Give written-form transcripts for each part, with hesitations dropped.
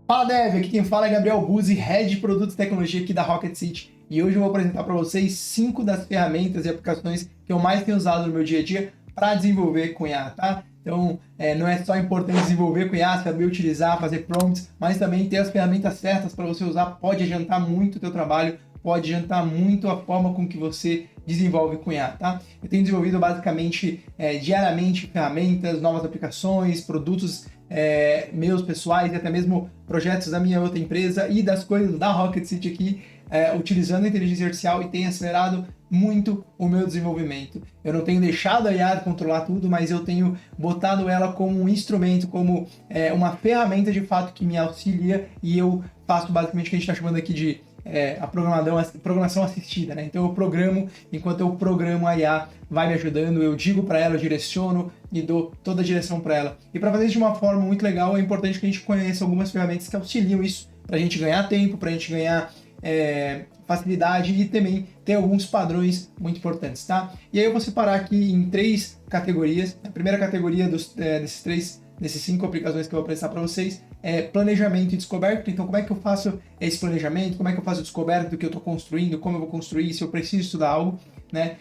Fala Dev, aqui quem fala é Gabriel Buzzi, Head de Produtos e Tecnologia aqui da Rocket City. E hoje eu vou apresentar para vocês 5 das ferramentas e aplicações que eu mais tenho usado no meu dia a dia para desenvolver com IA, tá? Então, não é só importante desenvolver com IA, saber utilizar, fazer prompts, mas também ter as ferramentas certas para você usar pode adiantar muito o teu trabalho, pode adiantar muito a forma com que você desenvolve com IA, tá? Eu tenho desenvolvido basicamente diariamente ferramentas, novas aplicações, produtos meus pessoais e até mesmo projetos da minha outra empresa e das coisas da Rocket City aqui, utilizando a inteligência artificial e tem acelerado muito o meu desenvolvimento. Eu não tenho deixado a IA controlar tudo, mas eu tenho botado ela como um instrumento, como uma ferramenta de fato que me auxilia e eu faço basicamente o que a gente está chamando aqui de a programação assistida, né? Então eu programo, enquanto eu programo a IA vai me ajudando, eu digo para ela, eu direciono e dou toda a direção para ela. E para fazer isso de uma forma muito legal, é importante que a gente conheça algumas ferramentas que auxiliam isso, para a gente ganhar tempo, para a gente ganhar facilidade e também ter alguns padrões muito importantes, tá? E aí eu vou separar aqui em 3 categorias. A primeira categoria desses 5 aplicações que eu vou apresentar para vocês é planejamento e descoberta. Então, como é que eu faço esse planejamento? Como é que eu faço a descoberta do que eu estou construindo? Como eu vou construir? Se eu preciso estudar algo, né?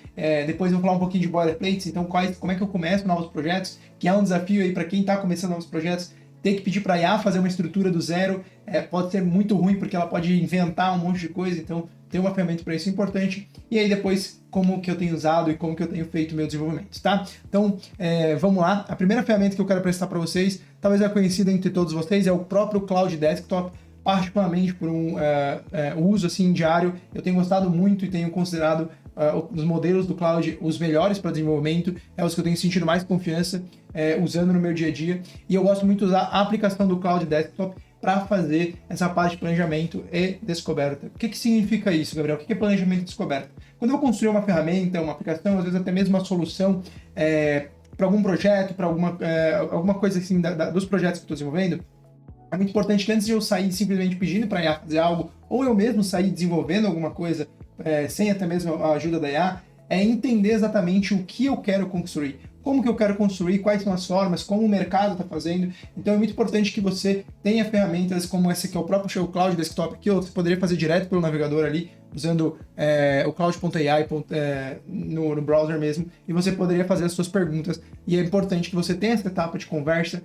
Depois eu vou falar um pouquinho de boilerplates. Então, como é que eu começo novos projetos? Que é um desafio aí para quem está começando novos projetos. Ter que pedir para a IA fazer uma estrutura do zero pode ser muito ruim, porque ela pode inventar um monte de coisa. Então, ter uma ferramenta para isso é importante. E aí depois, como que eu tenho usado e como que eu tenho feito meu desenvolvimento, tá? Então, vamos lá. A primeira ferramenta que eu quero apresentar para vocês, talvez é conhecida entre todos vocês, é o próprio Cloud Desktop, particularmente por um uso assim diário. Eu tenho gostado muito e tenho considerado os modelos do cloud os melhores para desenvolvimento, é os que eu tenho sentido mais confiança usando no meu dia a dia. E eu gosto muito de usar a aplicação do Cloud Desktop para fazer essa parte de planejamento e descoberta. O que significa isso, Gabriel? O que é planejamento e descoberta? Quando eu vou construir uma ferramenta, uma aplicação, às vezes até mesmo uma solução para algum projeto, para alguma coisa assim dos projetos que eu estou desenvolvendo, é muito importante que antes de eu sair simplesmente pedindo para a IA fazer algo, ou eu mesmo sair desenvolvendo alguma coisa sem até mesmo a ajuda da IA, é entender exatamente o que eu quero construir. Como que eu quero construir, quais são as formas, como o mercado está fazendo. Então é muito importante que você tenha ferramentas como essa que é o próprio Show Cloud Desktop aqui, ou você poderia fazer direto pelo navegador ali, usando o cloud.ai no browser mesmo, e você poderia fazer as suas perguntas. E é importante que você tenha essa etapa de conversa,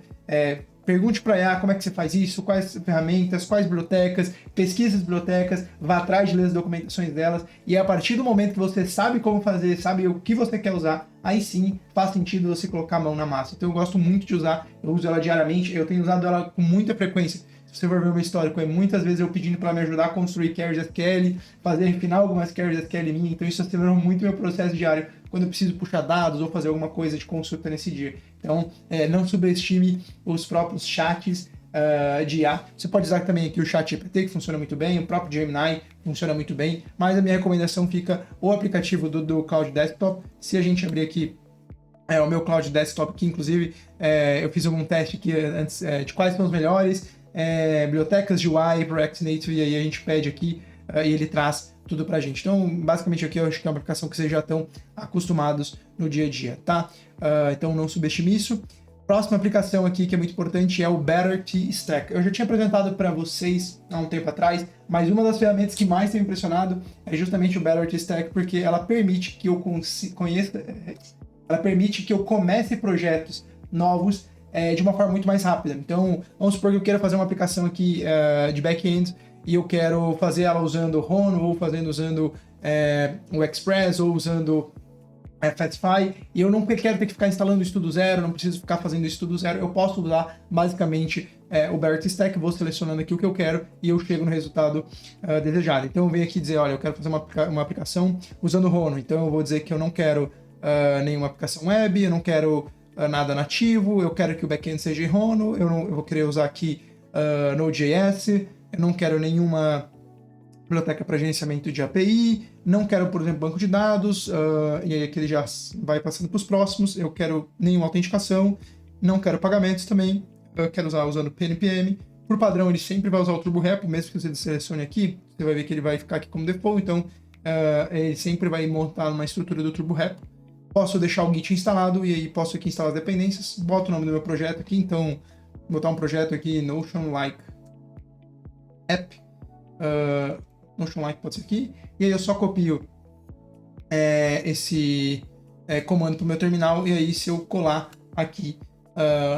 pergunte para a IA como é que você faz isso, quais ferramentas, quais bibliotecas, pesquise as bibliotecas, vá atrás de ler as documentações delas, e a partir do momento que você sabe como fazer, sabe o que você quer usar, aí sim faz sentido você colocar a mão na massa. Então eu gosto muito de usar, eu uso ela diariamente, eu tenho usado ela com muita frequência. Se você for ver o meu histórico, muitas vezes eu pedindo para me ajudar a construir queries SQL, fazer refinar algumas queries SQL minha, então isso acelerou muito meu processo diário quando eu preciso puxar dados ou fazer alguma coisa de consulta nesse dia. Então, não subestime os próprios chats de IA. Você pode usar também aqui o chat GPT, que funciona muito bem, o próprio Gemini funciona muito bem, mas a minha recomendação fica o aplicativo do Cloud Desktop. Se a gente abrir aqui o meu Cloud Desktop, que inclusive eu fiz algum teste aqui antes de quais são os melhores bibliotecas de UI para React Native, e aí a gente pede aqui e ele traz tudo pra gente. Então, basicamente aqui eu acho que é uma aplicação que vocês já estão acostumados no dia a dia, tá? Então não subestime isso. Próxima aplicação aqui que é muito importante é o Better T Stack. Eu já tinha apresentado para vocês há um tempo atrás, mas uma das ferramentas que mais tem me impressionado é justamente o Better T Stack, porque ela permite que eu permite que eu comece projetos novos de uma forma muito mais rápida. Então, vamos supor que eu queira fazer uma aplicação aqui de back-end e eu quero fazer ela usando o Rono, ou usando o Express, ou usando Fatsify, e eu não quero ter que ficar instalando isso do zero, não preciso ficar fazendo isso do zero, eu posso usar basicamente o Better T Stack, vou selecionando aqui o que eu quero e eu chego no resultado desejado. Então eu venho aqui dizer, olha, eu quero fazer uma aplicação usando o Rono, então eu vou dizer que eu não quero nenhuma aplicação web, eu não quero nada nativo, eu quero que o backend seja em Rono, eu vou querer usar aqui Node.js, eu não quero nenhuma biblioteca para gerenciamento de API, não quero, por exemplo, banco de dados, e aí aqui ele já vai passando para os próximos, eu quero nenhuma autenticação, não quero pagamentos também, eu quero usar usando PNPM. Por padrão, ele sempre vai usar o TurboRepo, mesmo que você selecione aqui, você vai ver que ele vai ficar aqui como default, então ele sempre vai montar uma estrutura do TurboRepo. Posso deixar o Git instalado e aí posso aqui instalar as dependências, boto o nome do meu projeto aqui, então vou botar um projeto aqui, Notion Like app, Notion Like pode ser aqui, e aí eu só copio esse comando para o meu terminal, e aí se eu colar aqui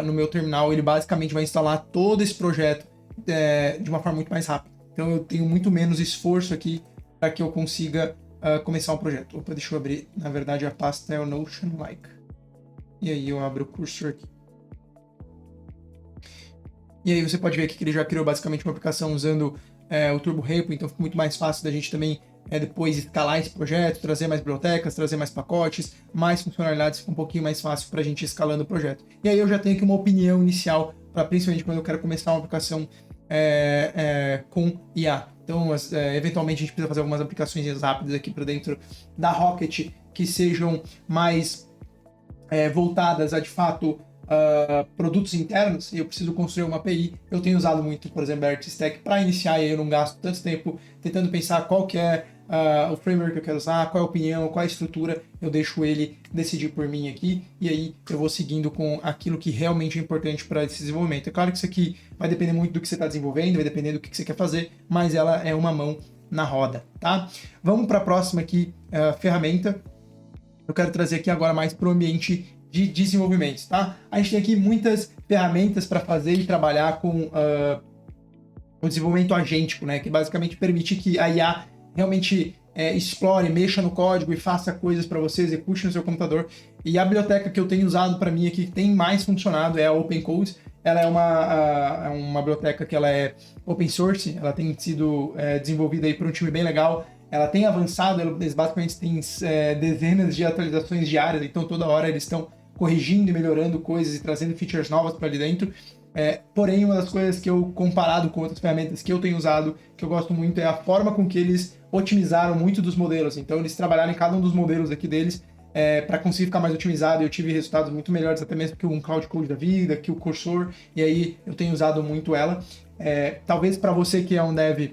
no meu terminal, ele basicamente vai instalar todo esse projeto de uma forma muito mais rápida. Então eu tenho muito menos esforço aqui para que eu consiga começar um projeto. Opa, deixa eu abrir, na verdade, a pasta é o Notion Like. E aí eu abro o cursor aqui. E aí você pode ver aqui que ele já criou basicamente uma aplicação usando o Turbo Repo, então fica muito mais fácil da gente também depois escalar esse projeto, trazer mais bibliotecas, trazer mais pacotes, mais funcionalidades, fica um pouquinho mais fácil para a gente ir escalando o projeto. E aí eu já tenho aqui uma opinião inicial, para principalmente quando eu quero começar uma aplicação com IA. Então, eventualmente a gente precisa fazer algumas aplicações rápidas aqui para dentro da Rocket, que sejam mais voltadas a, de fato, produtos internos, e eu preciso construir uma API. Eu tenho usado muito, por exemplo, a ArtStack para iniciar, e aí eu não gasto tanto tempo tentando pensar qual que é o framework que eu quero usar, qual é a opinião, qual é a estrutura, eu deixo ele decidir por mim aqui, e aí eu vou seguindo com aquilo que realmente é importante para esse desenvolvimento. É claro que isso aqui vai depender muito do que você está desenvolvendo, vai depender do que você quer fazer, mas ela é uma mão na roda, tá? Vamos para a próxima aqui, ferramenta. Eu quero trazer aqui agora mais para o ambiente de desenvolvimento, tá? A gente tem aqui muitas ferramentas para fazer e trabalhar com o desenvolvimento agêntico, né? Que basicamente permite que a IA realmente explore, mexa no código e faça coisas para você, execute no seu computador. E a biblioteca que eu tenho usado para mim aqui, que tem mais funcionado, é a OpenCode. Ela é uma biblioteca que ela é open source, ela tem sido desenvolvida aí por um time bem legal. Ela tem avançado, eles basicamente têm dezenas de atualizações diárias, então toda hora eles estão corrigindo e melhorando coisas e trazendo features novas para ali dentro. Porém, uma das coisas que eu, comparado com outras ferramentas que eu tenho usado, que eu gosto muito, é a forma com que eles otimizaram muito dos modelos. Então, eles trabalharam em cada um dos modelos aqui deles para conseguir ficar mais otimizado, e eu tive resultados muito melhores, até mesmo que um Cloud Code da vida, que o Cursor, e aí eu tenho usado muito ela. Talvez para você que é um dev,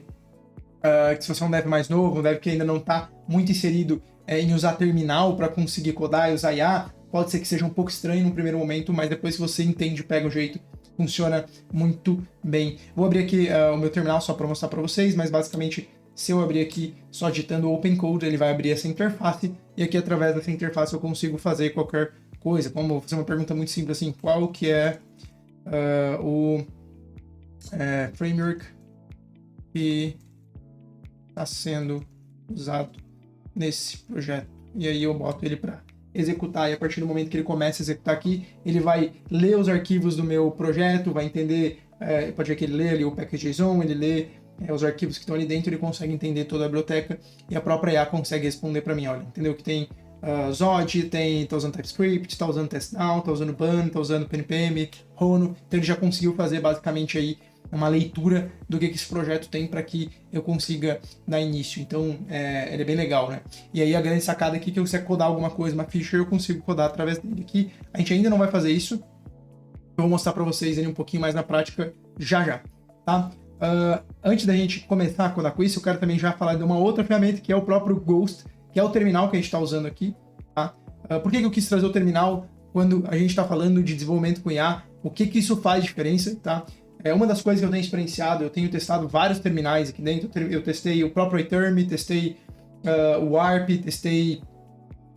que se você é um dev mais novo, um dev que ainda não está muito inserido em usar terminal para conseguir codar e usar IA, pode ser que seja um pouco estranho no primeiro momento, mas depois que você entende, pega o jeito, funciona muito bem. Vou abrir aqui o meu terminal só para mostrar para vocês, mas basicamente, se eu abrir aqui só digitando OpenCode, ele vai abrir essa interface, e aqui através dessa interface eu consigo fazer qualquer coisa. Como vou fazer uma pergunta muito simples assim, qual que é o framework que está sendo usado nesse projeto? E aí eu boto ele para executar, e a partir do momento que ele começa a executar aqui, ele vai ler os arquivos do meu projeto, vai entender, pode ver que ele lê ali o package.json, ele lê os arquivos que estão ali dentro, ele consegue entender toda a biblioteca, e a própria IA consegue responder para mim, olha, entendeu que tem Zod, tá usando TypeScript, tá usando TestDown, tá usando Bun, tá usando PNPM, Rono, então ele já conseguiu fazer basicamente aí uma leitura do que esse projeto tem para que eu consiga dar início. Então, ele é bem legal, né? E aí a grande sacada aqui é que eu quiser codar alguma coisa, uma feature, eu consigo codar através dele aqui. A gente ainda não vai fazer isso. Eu vou mostrar para vocês ele um pouquinho mais na prática já, tá? Antes da gente começar a codar com isso, eu quero também já falar de uma outra ferramenta, que é o próprio Ghost, que é o terminal que a gente está usando aqui, tá? Por que eu quis trazer o terminal quando a gente está falando de desenvolvimento com IA? O que isso faz diferença, tá? Uma das coisas que eu tenho experienciado, eu tenho testado vários terminais aqui dentro. Eu testei o próprio iTerm, testei o Warp, testei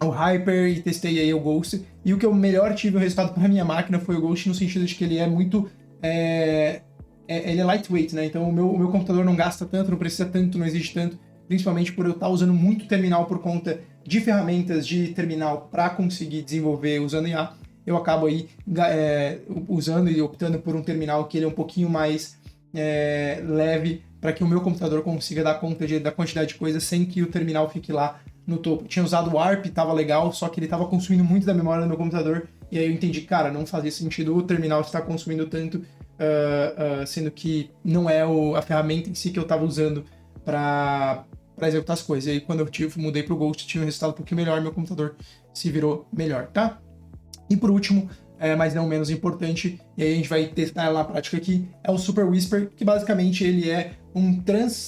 o Hyper e testei aí o Ghost. E o que eu melhor tive o resultado para minha máquina foi o Ghost, no sentido de que ele é muito... ele é lightweight, né? Então o meu computador não gasta tanto, não precisa tanto, não exige tanto, principalmente por eu estar usando muito terminal por conta de ferramentas de terminal para conseguir desenvolver usando IA. Eu acabo aí usando e optando por um terminal que ele é um pouquinho mais leve, para que o meu computador consiga dar conta da quantidade de coisas sem que o terminal fique lá no topo. Eu tinha usado o Warp, estava legal, só que ele estava consumindo muito da memória do meu computador, e aí eu entendi, cara, não fazia sentido o terminal estar consumindo tanto, sendo que não é a ferramenta em si que eu estava usando para executar as coisas. E aí quando eu mudei para o Ghost, tinha um resultado um pouquinho melhor, meu computador se virou melhor, tá? E por último, mas não menos importante, e aí a gente vai testar ela na prática aqui, é o Super Whisper, que basicamente ele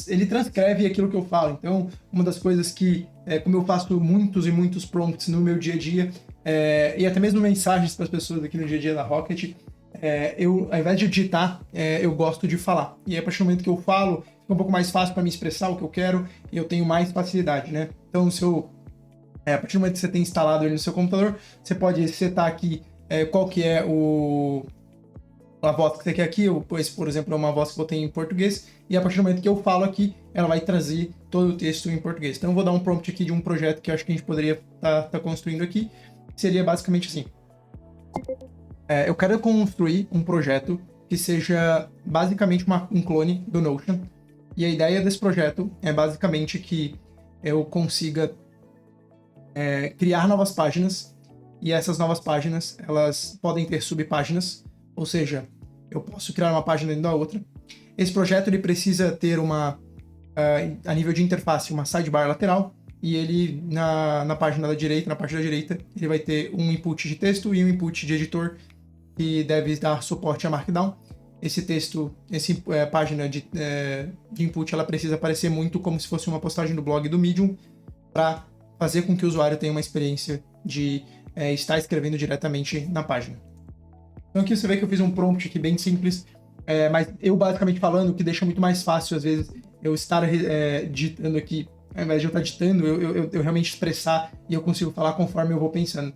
ele transcreve aquilo que eu falo. Então, uma das coisas que, como eu faço muitos e muitos prompts no meu dia a dia, e até mesmo mensagens para as pessoas aqui no dia a dia da Rocket, eu, ao invés de digitar, eu gosto de falar. E aí, a partir do momento que eu falo, fica um pouco mais fácil para me expressar o que eu quero e eu tenho mais facilidade, né? Então, a partir do momento que você tem instalado ele no seu computador, você pode setar aqui qual que é a voz que você quer aqui. Esse, por exemplo, é uma voz que eu tenho em português, e a partir do momento que eu falo aqui, ela vai trazer todo o texto em português. Então eu vou dar um prompt aqui de um projeto que eu acho que a gente poderia tá construindo aqui, que seria basicamente assim. Eu quero construir um projeto que seja basicamente um clone do Notion, e a ideia desse projeto é basicamente que eu consiga criar novas páginas, e essas novas páginas, elas podem ter subpáginas, ou seja, eu posso criar uma página dentro da outra. Esse projeto ele precisa ter a nível de interface, uma sidebar lateral, e ele, na página da direita, na parte da direita, ele vai ter um input de texto e um input de editor, que deve dar suporte a Markdown. Essa página de input, ela precisa parecer muito como se fosse uma postagem do blog do Medium, para fazer com que o usuário tenha uma experiência de estar escrevendo diretamente na página. Então aqui você vê que eu fiz um prompt aqui bem simples, mas eu basicamente falando, que deixa muito mais fácil, às vezes, eu estar digitando aqui, ao invés de eu estar digitando, eu realmente expressar, e eu consigo falar conforme eu vou pensando.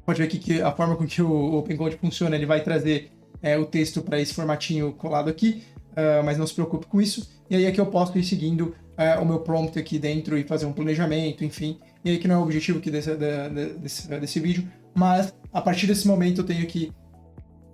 Pode ver aqui que a forma com que o OpenCode funciona, ele vai trazer o texto para esse formatinho colado aqui, mas não se preocupe com isso. E aí aqui eu posso ir seguindo o meu prompt aqui dentro e fazer um planejamento, enfim. E aí que não é o objetivo aqui desse vídeo, mas a partir desse momento eu tenho aqui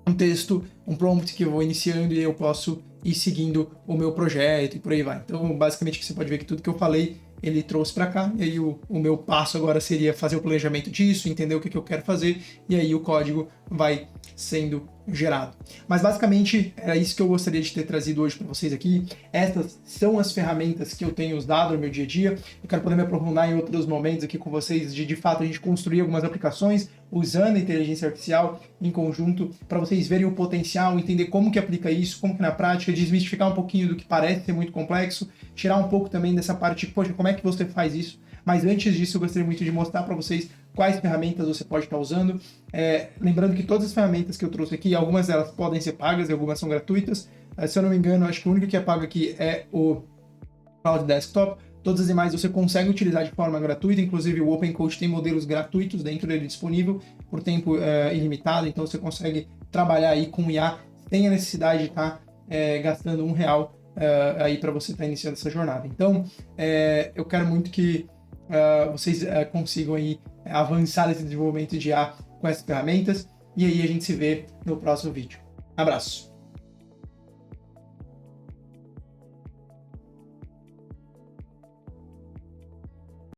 um texto, um prompt que eu vou iniciando, e eu posso ir seguindo o meu projeto e por aí vai. Então, basicamente, você pode ver que tudo que eu falei, ele trouxe para cá, e aí o meu passo agora seria fazer o planejamento disso, entender o que eu quero fazer, e aí o código vai sendo gerado. Mas basicamente era isso que eu gostaria de ter trazido hoje para vocês aqui. Essas são as ferramentas que eu tenho usado no meu dia a dia. Eu quero poder me aprofundar em outros momentos aqui com vocês, de fato a gente construir algumas aplicações usando a inteligência artificial em conjunto, para vocês verem o potencial, entender como que aplica isso, como que na prática, desmistificar um pouquinho do que parece ser muito complexo, tirar um pouco também dessa parte de, poxa, como é que você faz isso? Mas antes disso, eu gostaria muito de mostrar para vocês quais ferramentas você pode estar usando. Lembrando que todas as ferramentas que eu trouxe aqui, algumas delas podem ser pagas e algumas são gratuitas. Se eu não me engano, acho que o único que é pago aqui é o Cloud Desktop. Todas as demais você consegue utilizar de forma gratuita, inclusive o OpenCode tem modelos gratuitos dentro dele disponível por tempo ilimitado, então você consegue trabalhar aí com IA sem a necessidade de estar gastando R$1 aí para você estar iniciando essa jornada. Então, eu quero muito que vocês consigam aí avançar nesse desenvolvimento de IA com essas ferramentas, e aí a gente se vê no próximo vídeo. Abraço!